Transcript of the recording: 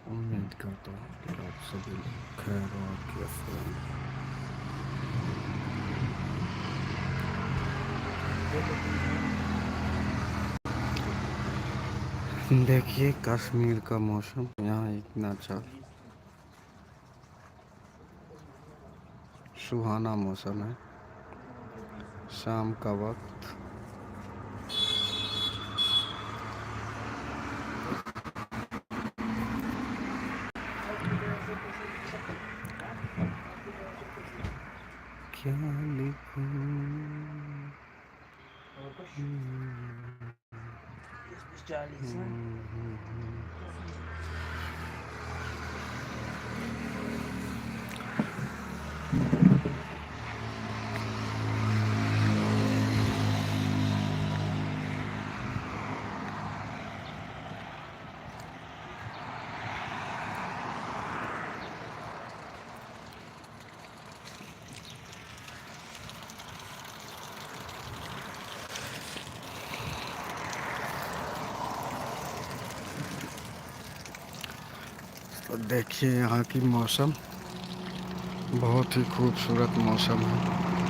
उम्मीद करता हूँ कि आप सभी लोग खैर और कैसे हैं। देखिए कश्मीर का मौसम यहाँ इतना अच्छा सुहाना मौसम है। शाम का वक्त क्या लिखूं। तो देखिए यहाँ की मौसम बहुत ही खूबसूरत मौसम है।